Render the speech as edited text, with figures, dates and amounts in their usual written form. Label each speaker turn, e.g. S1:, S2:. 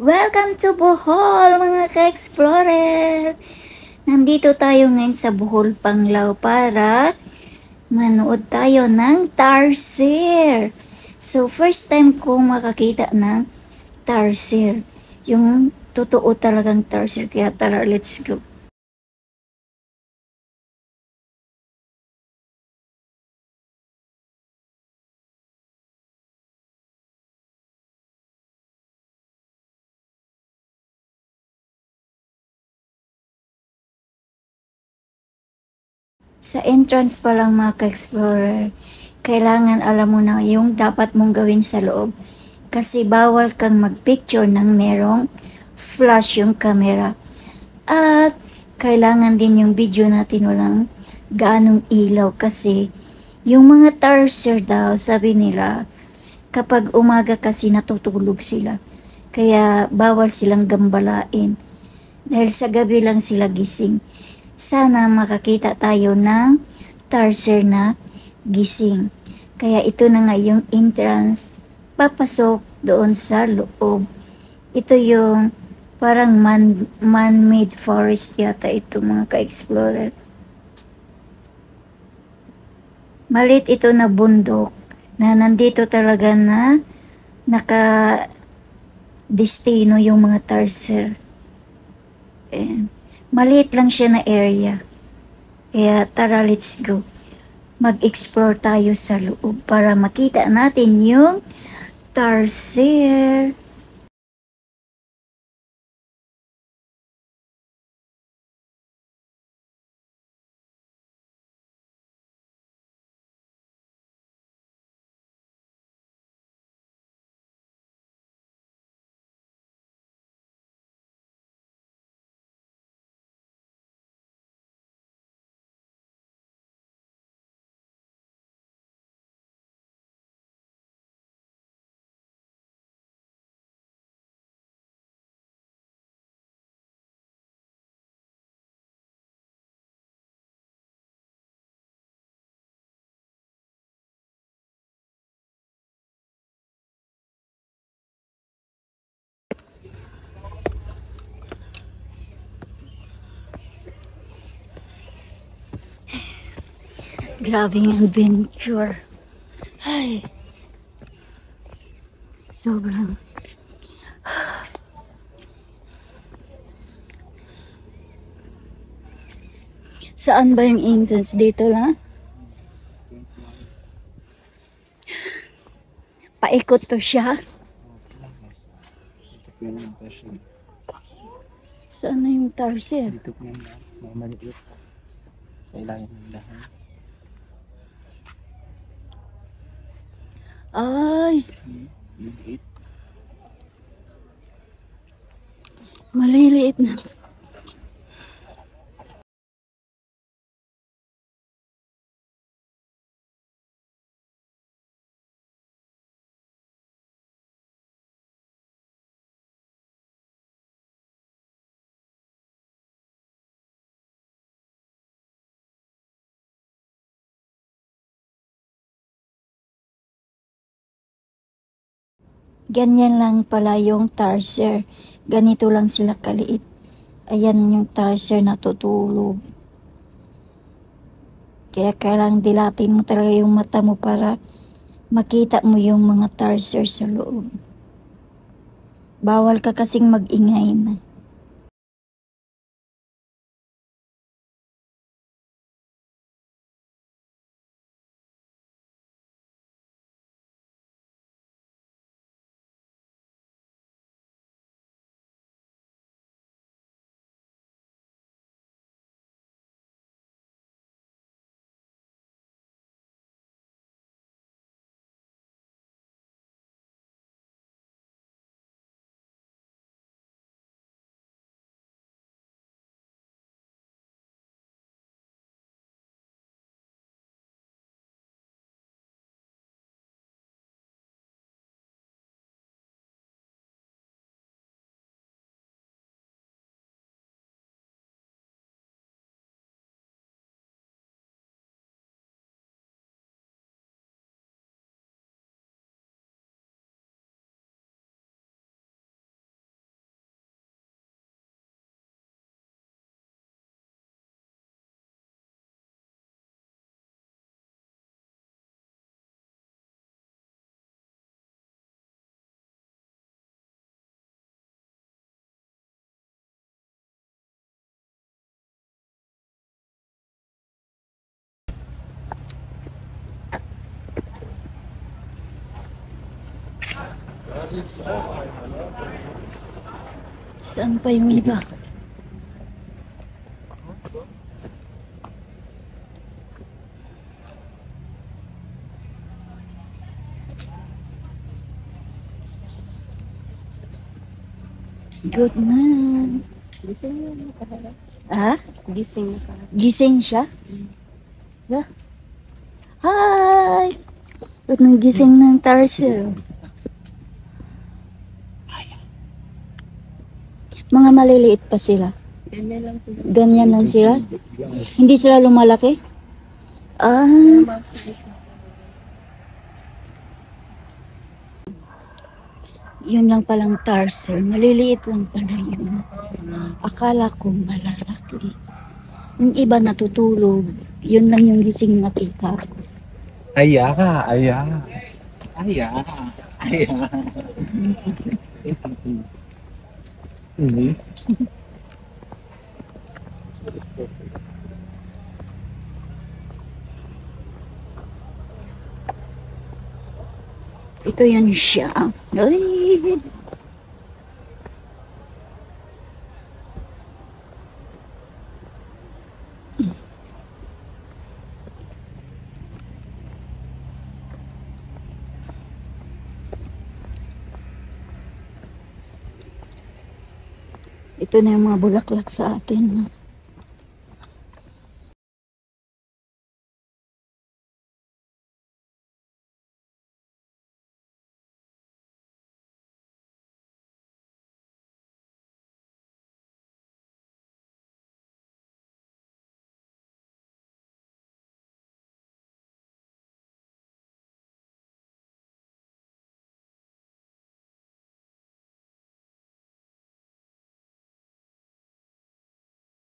S1: Welcome to Bohol, mga ka-explorer! Nandito tayo ngayon sa Bohol, Panglao para manood tayo ng Tarsier. So, first time kong makakita ng Tarsier. Yung totoo talagang Tarsier. Kaya tara, let's go. Sa entrance pa lang, mga ka-explorer, kailangan alam mo na yung dapat mong gawin sa loob. Kasi bawal kang magpicture ng merong flash yung camera. At kailangan din yung video natin walang ganong ilaw kasi yung mga tarsier daw, sabi nila, kapag umaga kasi natutulog sila. Kaya bawal silang gambalain. Dahil sa gabi lang sila gising. Sana makakita tayo ng tarsier na gising. Kaya ito na nga yung entrance, papasok doon sa loob. Ito yung parang man-made forest yata ito, mga ka-explorer. Malit ito na bundok na nandito talaga na naka-destino yung mga tarsier. Maliit lang siya na area. Kaya tara, let's go. Mag-explore tayo sa loob para makita natin yung tarsier. Grabing adventure. Ay, sobrang. Saan ba yung entrance dito lang? Paikot to siya. Saan na yung tarsier?
S2: Dito po yung mga maliit sa ilalim ng dahon.
S1: Ay,
S2: Maliit.
S1: maliliit na. Ganyan lang pala yung tarsier. Ganito lang sila kaliit. Ayan yung tarsier na tutulog. Kaya kailangan dilatin mo talaga yung mata mo para makita mo yung mga tarsier sa loob. Bawal ka kasing mag-ingay na. Saan pa yung iba? Good night.
S3: Gising na nakaharap.
S1: Ah?
S3: Gising nakaharap.
S1: Gising siya? Yeah. Hi! Ba't nang gising ng Tarsel? Mga maliliit pa sila.
S3: Ganyan lang po.
S1: Ganyan lang sila? Hindi sila lumalaki? Ah,
S3: Magsigis na.
S1: yun lang palang Tarsel. Maliliit lang pala yun. Akala ko malalaki. Yung iba natutulog. Yun lang yung gising na kita ko.
S2: Aya, aya. Aya, aya. Mhm.
S1: Ito yan siya. Ay! Ito na yung mga bulaklak sa atin. No?